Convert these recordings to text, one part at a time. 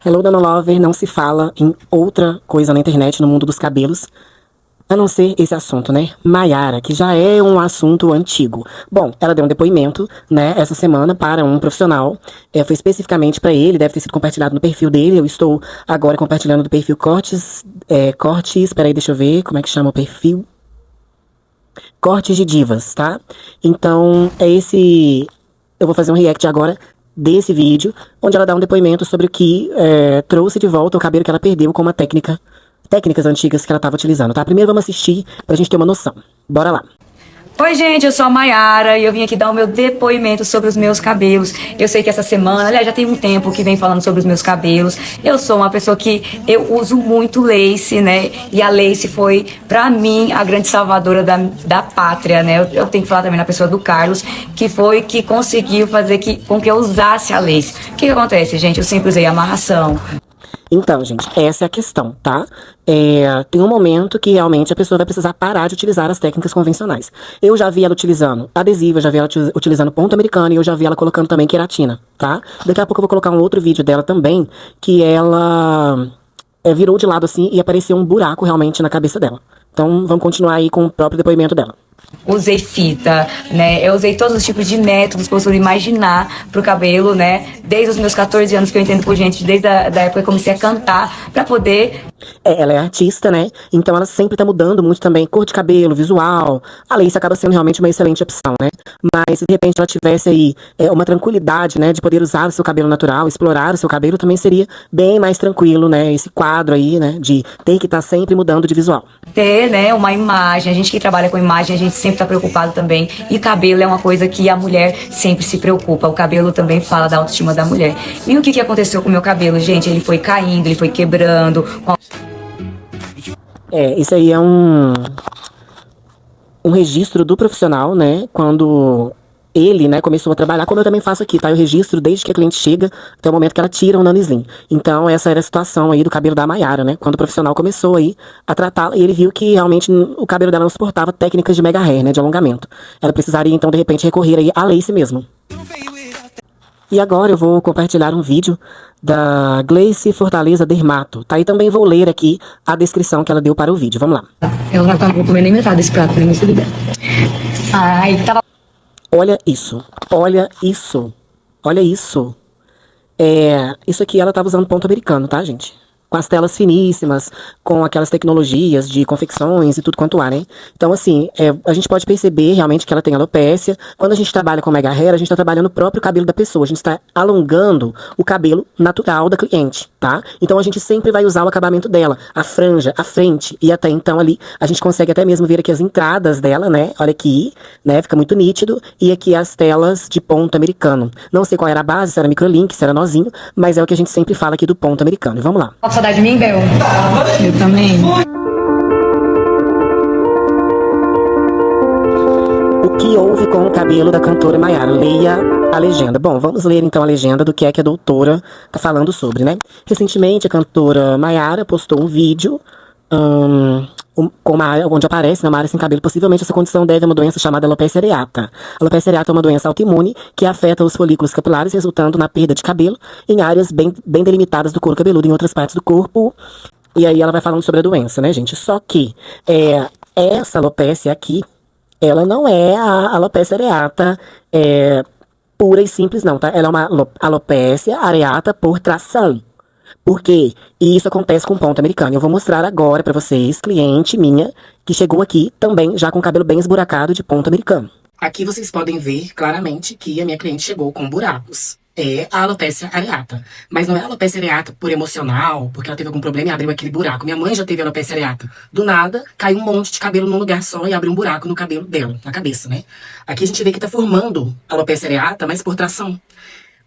Hello, Dona Lover, não se fala em outra coisa na internet, no mundo dos cabelos, a não ser esse assunto, né? Maiara, que já é um assunto antigo. Bom, ela deu um depoimento, né, essa semana para um profissional, foi especificamente para ele, deve ter sido compartilhado no perfil dele, eu estou agora compartilhando do perfil Cortes, peraí, deixa eu ver, como é que chama o perfil? Cortes de Divas, tá? Então, eu vou fazer um react agora desse vídeo, onde ela dá um depoimento sobre o que trouxe de volta o cabelo que ela perdeu com uma técnicas antigas que ela estava utilizando, tá? Primeiro vamos assistir pra gente ter uma noção. Bora lá. Oi, gente, eu sou a Maiara e eu vim aqui dar o meu depoimento sobre os meus cabelos. Eu sei que essa semana, aliás, já tem um tempo que vem falando sobre os meus cabelos. Eu sou uma pessoa que eu uso muito lace, né? E a lace foi, pra mim, a grande salvadora da pátria, né? Eu tenho que falar também na pessoa do Carlos, que foi que conseguiu fazer com que eu usasse a lace. O que acontece, gente? Eu sempre usei amarração. Então, gente, essa é a questão, tá? Tem um momento que realmente a pessoa vai precisar parar de utilizar as técnicas convencionais. Eu já vi ela utilizando adesivo, eu já vi ela utilizando ponto americano e eu já vi ela colocando também queratina, tá? Daqui a pouco eu vou colocar um outro vídeo dela também, que ela virou de lado assim e apareceu um buraco realmente na cabeça dela. Então, vamos continuar aí com o próprio depoimento dela. Usei fita, né? Eu usei todos os tipos de métodos que eu posso imaginar pro cabelo, né? Desde os meus 14 anos que eu entendo por gente, desde a da época que eu comecei a cantar, pra poder... Ela é artista, né? Então ela sempre tá mudando muito também cor de cabelo, visual. A lace acaba sendo realmente uma excelente opção, né? Mas se de repente ela tivesse aí uma tranquilidade, né? De poder usar o seu cabelo natural, explorar o seu cabelo, também seria bem mais tranquilo, né? Esse quadro aí, né? De ter que estar sempre mudando de visual. Ter, né, uma imagem, a gente que trabalha com imagem, a gente sempre tá preocupado também, e cabelo é uma coisa que a mulher sempre se preocupa, o cabelo também fala da autoestima da mulher. E o que aconteceu com o meu cabelo, gente? Ele foi caindo, ele foi quebrando. Isso aí é um registro do profissional, né, quando ele, né, começou a trabalhar, como eu também faço aqui, tá? Eu registro desde que a cliente chega até o momento que ela tira o nanislim. Então, essa era a situação aí do cabelo da Maiara, né? Quando o profissional começou aí a tratá-la e ele viu que realmente o cabelo dela não suportava técnicas de mega hair, né, de alongamento. Ela precisaria, então, de repente, recorrer aí à lace mesmo. E agora eu vou compartilhar um vídeo da Gleice Fortaleza Dermato, tá? E também vou ler aqui a descrição que ela deu para o vídeo. Vamos lá. Eu não acabou comendo nem metade desse prato, mas tudo bem. Ai, tava... Olha isso, olha isso, olha isso. Isso aqui ela estava usando ponto americano, tá, gente? Com as telas finíssimas, com aquelas tecnologias de confecções e tudo quanto há, né? Então, assim, a gente pode perceber realmente que ela tem alopécia. Quando a gente trabalha com mega hair, a gente está trabalhando o próprio cabelo da pessoa. A gente está alongando o cabelo natural da cliente, tá? Então, a gente sempre vai usar o acabamento dela, a franja, a frente. E até então, ali, a gente consegue até mesmo ver aqui as entradas dela, né? Olha aqui, né? Fica muito nítido. E aqui as telas de ponto americano. Não sei qual era a base, se era microlink, se era nozinho, mas é o que a gente sempre fala aqui do ponto americano. E vamos lá. Saudade de mim, Bel? Eu também. O que houve com o cabelo da cantora Maiara? Leia a legenda. Bom, vamos ler então a legenda do que é que a doutora tá falando sobre, né? Recentemente, a cantora Maiara postou um vídeo onde aparece uma área sem cabelo. Possivelmente essa condição deve a uma doença chamada alopecia areata. A alopecia areata é uma doença autoimune que afeta os folículos capilares, resultando na perda de cabelo em áreas bem delimitadas do couro cabeludo, em outras partes do corpo. E aí ela vai falando sobre a doença, né, gente? Só que essa alopecia aqui, ela não é a alopecia areata pura e simples, não, tá? Ela é uma alopecia areata por tração. Por quê? E isso acontece com ponto americano. Eu vou mostrar agora pra vocês, cliente minha, que chegou aqui também já com o cabelo bem esburacado de ponto americano. Aqui vocês podem ver claramente que a minha cliente chegou com buracos. É a alopecia areata. Mas não é a alopecia areata por emocional, porque ela teve algum problema e abriu aquele buraco. Minha mãe já teve alopecia areata. Do nada, caiu um monte de cabelo num lugar só e abriu um buraco no cabelo dela, na cabeça, né? Aqui a gente vê que tá formando alopecia areata, mas por tração.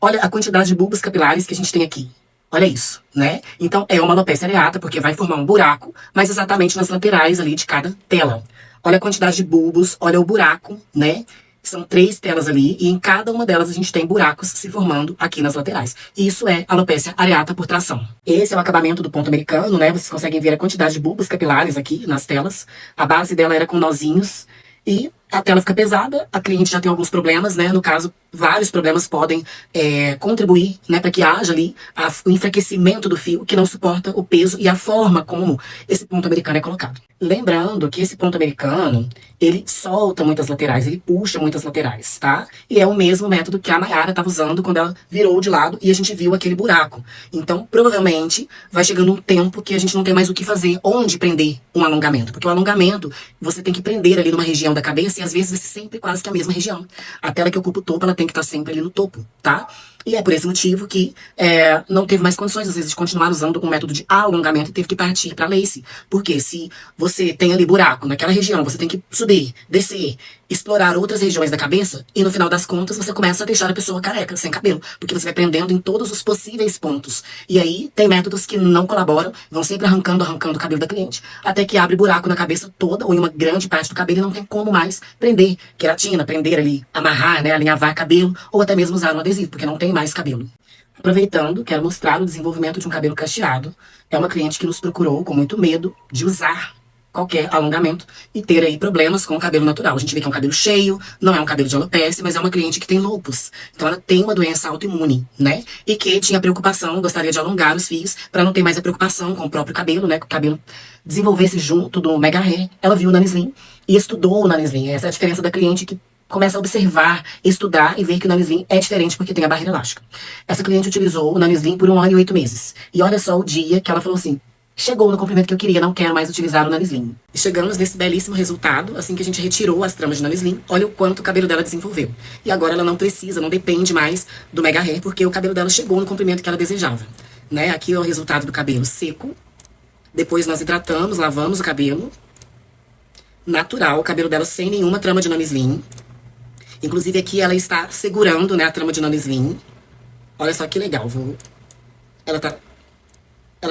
Olha a quantidade de bulbos capilares que a gente tem aqui. Olha isso, né? Então é uma alopecia areata, porque vai formar um buraco, mas exatamente nas laterais ali de cada tela. Olha a quantidade de bulbos, olha o buraco, né? São 3 telas ali, e em cada uma delas a gente tem buracos se formando aqui nas laterais. Isso é alopecia areata por tração. Esse é o acabamento do ponto americano, né? Vocês conseguem ver a quantidade de bulbos capilares aqui nas telas. A base dela era com nozinhos, e a tela fica pesada, a cliente já tem alguns problemas, né? No caso, vários problemas podem contribuir, né, para que haja ali o enfraquecimento do fio, que não suporta o peso e a forma como esse ponto americano é colocado. Lembrando que esse ponto americano, ele solta muitas laterais, ele puxa muitas laterais, tá? E é o mesmo método que a Mayara estava usando quando ela virou de lado e a gente viu aquele buraco. Então, provavelmente, vai chegando um tempo que a gente não tem mais o que fazer, onde prender um alongamento. Porque o alongamento, você tem que prender ali numa região da cabeça e às vezes vai ser sempre quase que a mesma região. A tela que ocupa o topo, ela tem que estar sempre ali no topo, tá? E é por esse motivo que não teve mais condições, às vezes, de continuar usando um método de alongamento e teve que partir para lace. Porque se você tem ali buraco naquela região, você tem que subir, descer, explorar outras regiões da cabeça e no final das contas você começa a deixar a pessoa careca, sem cabelo. Porque você vai prendendo em todos os possíveis pontos. E aí tem métodos que não colaboram, vão sempre arrancando o cabelo da cliente, até que abre buraco na cabeça toda ou em uma grande parte do cabelo e não tem como mais prender queratina, prender ali, amarrar, né, alinhavar cabelo ou até mesmo usar um adesivo, porque não tem mais cabelo. Aproveitando, quero mostrar o desenvolvimento de um cabelo cacheado. É uma cliente que nos procurou com muito medo de usar qualquer alongamento e ter aí problemas com o cabelo natural. A gente vê que é um cabelo cheio, não é um cabelo de alopecia, mas é uma cliente que tem lupus. Então ela tem uma doença autoimune, né? E que tinha preocupação, gostaria de alongar os fios para não ter mais a preocupação com o próprio cabelo, né? Que o cabelo desenvolvesse junto do mega hair. Ela viu o Nanislim e estudou o Nanislim. Essa é a diferença da cliente que começa a observar, estudar e ver que o Nanislim é diferente porque tem a barreira elástica. Essa cliente utilizou o Nanislim por 1 ano e 8 meses. E olha só o dia que ela falou assim: chegou no comprimento que eu queria, não quero mais utilizar o Nanislim. E chegamos nesse belíssimo resultado, assim que a gente retirou as tramas de Nanislim, olha o quanto o cabelo dela desenvolveu. E agora ela não precisa, não depende mais do mega hair, porque o cabelo dela chegou no comprimento que ela desejava. Né? Aqui é o resultado do cabelo seco. Depois nós hidratamos, lavamos o cabelo. Natural, o cabelo dela sem nenhuma trama de Nanislim. Inclusive aqui ela está segurando, né, a trama de Nanislim. Olha só que legal, Ela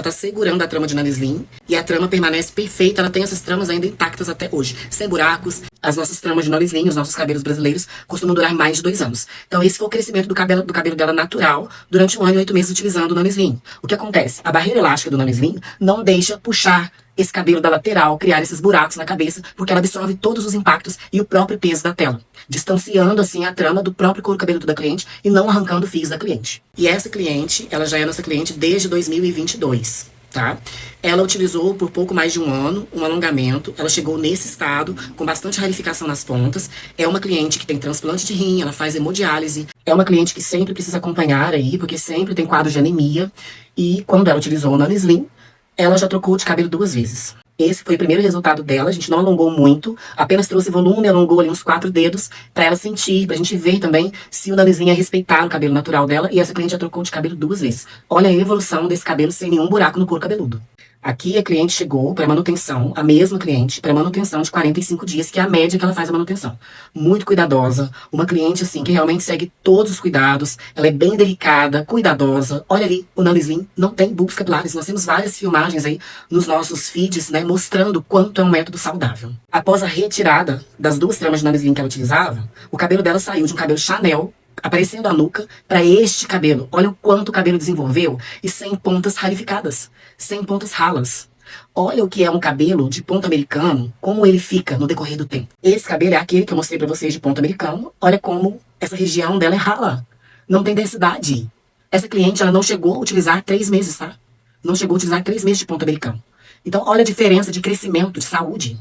tá segurando a trama de Nanislim e a trama permanece perfeita, ela tem essas tramas ainda intactas até hoje, sem buracos. As nossas tramas de Nanislim, os nossos cabelos brasileiros, costumam durar mais de 2 anos. Então esse foi o crescimento do cabelo dela natural durante 1 ano e 8 meses utilizando o Nanislim. O que acontece? A barreira elástica do Nanislim não deixa puxar esse cabelo da lateral, criar esses buracos na cabeça, porque ela absorve todos os impactos e o próprio peso da tela, distanciando assim a trama do próprio couro cabeludo da cliente e não arrancando fios da cliente. E essa cliente, ela já é nossa cliente desde 2022, tá? Ela utilizou por pouco mais de 1 ano um alongamento, ela chegou nesse estado, com bastante ralificação nas pontas. É uma cliente que tem transplante de rim, ela faz hemodiálise, é uma cliente que sempre precisa acompanhar aí, porque sempre tem quadro de anemia, e quando ela utilizou o Nanislim, ela já trocou de cabelo 2 vezes. Esse foi o primeiro resultado dela, a gente não alongou muito, apenas trouxe volume, alongou ali uns 4 dedos, pra ela sentir, pra gente ver também se o Nanislim ia respeitar o cabelo natural dela, e essa cliente já trocou de cabelo 2 vezes. Olha a evolução desse cabelo sem nenhum buraco no couro cabeludo. Aqui a cliente chegou para manutenção, a mesma cliente, para manutenção de 45 dias, que é a média que ela faz a manutenção. Muito cuidadosa, uma cliente assim que realmente segue todos os cuidados, ela é bem delicada, cuidadosa. Olha ali, o Nanislim não tem bulbos capilares, nós temos várias filmagens aí nos nossos feeds, né, mostrando quanto é um método saudável. Após a retirada das 2 tramas de Nanislim que ela utilizava, o cabelo dela saiu de um cabelo Chanel, aparecendo a nuca, para este cabelo. Olha o quanto o cabelo desenvolveu e sem pontas ralificadas, sem pontas ralas. Olha o que é um cabelo de ponto americano, como ele fica no decorrer do tempo. Esse cabelo é aquele que eu mostrei para vocês de ponto americano. Olha como essa região dela é rala, não tem densidade. Essa cliente, ela não chegou a utilizar 3 meses, tá? Não chegou a utilizar 3 meses de ponto americano. Então olha a diferença de crescimento, de saúde.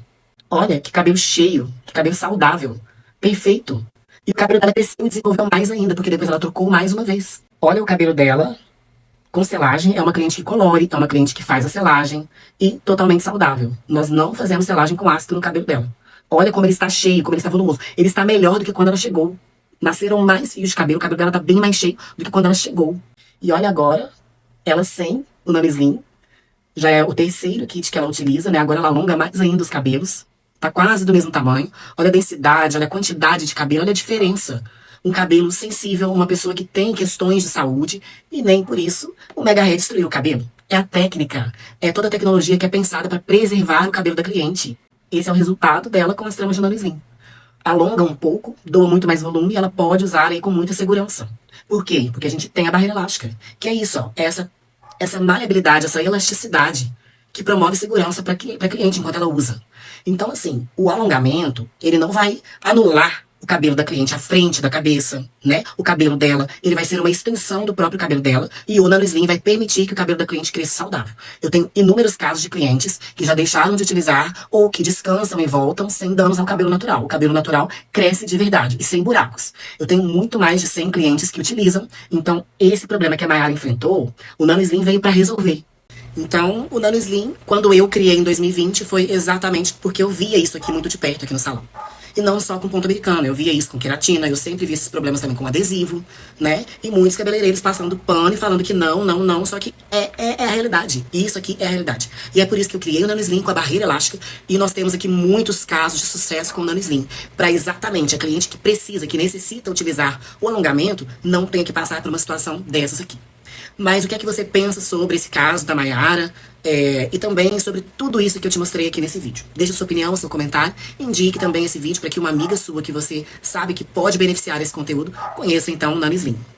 Olha que cabelo cheio, que cabelo saudável, perfeito. E o cabelo dela cresceu e desenvolveu mais ainda, porque depois ela trocou mais uma vez. Olha o cabelo dela com selagem. É uma cliente que colore, é uma cliente que faz a selagem e totalmente saudável. Nós não fazemos selagem com ácido no cabelo dela. Olha como ele está cheio, como ele está volumoso. Ele está melhor do que quando ela chegou. Nasceram mais fios de cabelo, o cabelo dela está bem mais cheio do que quando ela chegou. E olha agora, ela sem o Nanislim. Já é o 3º kit que ela utiliza, né? Agora ela alonga mais ainda os cabelos. Tá quase do mesmo tamanho. Olha a densidade, olha a quantidade de cabelo, olha a diferença. Um cabelo sensível, uma pessoa que tem questões de saúde, e nem por isso o mega hair destruiu o cabelo. É a técnica, é toda a tecnologia que é pensada para preservar o cabelo da cliente. Esse é o resultado dela com as tramas de Nanislim. Alonga um pouco, doa muito mais volume e ela pode usar aí com muita segurança. Por quê? Porque a gente tem a barreira elástica, que é isso, ó, essa maleabilidade, essa elasticidade que promove segurança para cliente enquanto ela usa. Então, assim, o alongamento, ele não vai anular o cabelo da cliente à frente da cabeça, né? O cabelo dela, ele vai ser uma extensão do próprio cabelo dela e o Nano Slim vai permitir que o cabelo da cliente cresça saudável. Eu tenho inúmeros casos de clientes que já deixaram de utilizar ou que descansam e voltam sem danos ao cabelo natural. O cabelo natural cresce de verdade e sem buracos. Eu tenho muito mais de 100 clientes que utilizam, então esse problema que a Mayara enfrentou, o Nano Slim veio para resolver. Então, o Nano Slim, quando eu criei em 2020, foi exatamente porque eu via isso aqui muito de perto aqui no salão. E não só com ponto americano, eu via isso com queratina, eu sempre vi esses problemas também com adesivo, né? E muitos cabeleireiros passando pano e falando que não, não, não, só que é a realidade. E isso aqui é a realidade. E é por isso que eu criei o Nano Slim com a barreira elástica e nós temos aqui muitos casos de sucesso com o Nano Slim. Para exatamente a cliente que precisa, que necessita utilizar o alongamento, não tenha que passar por uma situação dessas aqui. Mas o que é que você pensa sobre esse caso da Mayara e também sobre tudo isso que eu te mostrei aqui nesse vídeo? Deixe sua opinião, seu comentário, indique também esse vídeo para que uma amiga sua que você sabe que pode beneficiar esse conteúdo conheça então o Nano Slim.